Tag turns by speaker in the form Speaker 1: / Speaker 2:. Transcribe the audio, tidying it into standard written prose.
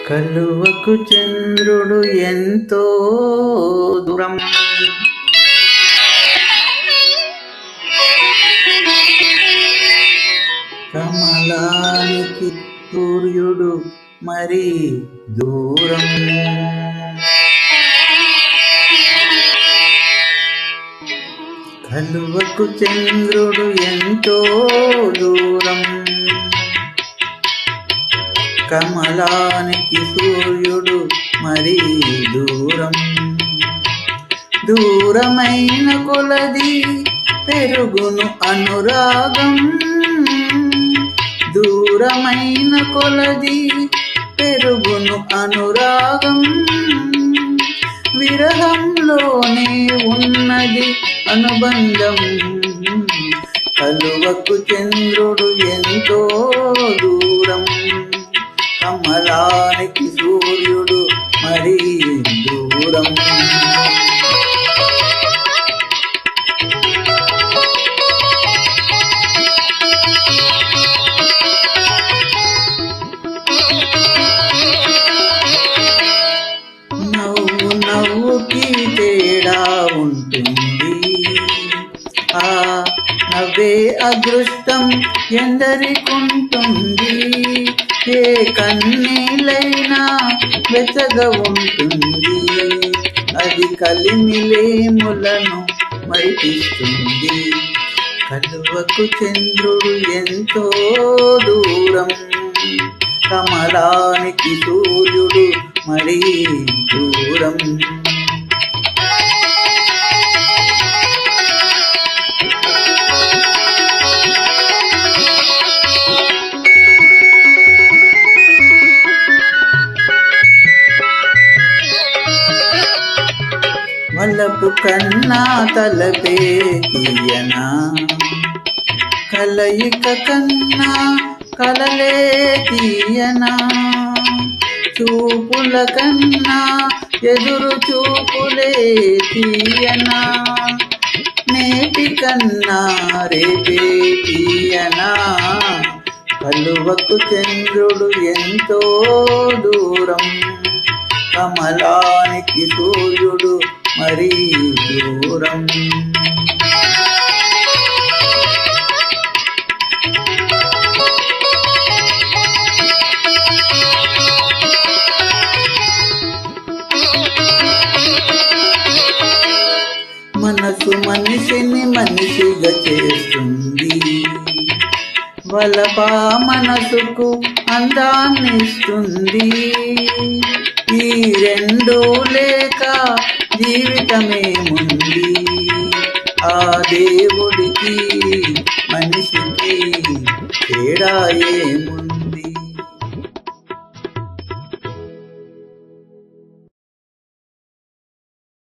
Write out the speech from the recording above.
Speaker 1: కలువకు చంద్రుడు ఎంతో దూరం, కమలానికి సూర్యుడు మరి దూరం. కలువకు చంద్రుడు ఎంతో దూరం, కమలానికి సూర్యుడు మరి దూరం. దూరమైన కొలది పెరుగును అనురాగం, దూరమైన కొలది పెరుగును అనురాగం. విరహంలోనే ఉన్నది అనుబంధం. కలువకు చంద్రుడు ఎంతో దూరం, కమలానికి సూర్యుడు మరి దూరం. నవ్వు నవ్వుకి తేడా ఉంటుంది, ఆ నవ్వే అదృష్టం ఎందరికుంటుంది. ఏ కన్నీలైనా వెచ్చగా ఉంటుంది, అది కలిమిలేములను మైపిస్తుంది. కలువకు చంద్రుడు ఎంతో దూరం, కమలానికి సూర్యుడు మరి దూరం. వలపు కన్నా తలపే తీయనా, కలయిక కన్నా కలలే తీయనా. చూపుల కన్నా ఎదురు చూపులే తీయనా, నేటి కన్నా రేపే తీయనా. కలువకు చంద్రుడు ఎంతో దూరం, కమలానికి సూర్యుడు మరి దూరం. మనసు మనిషిని మనిషిగా చేస్తుంది, వలప మనసుకు అందాన్నిస్తుంది. ఈ రెండు లేక జీవితమేముంది, ఆ దేవుడికి మనిషికి తేడా ఏముంది.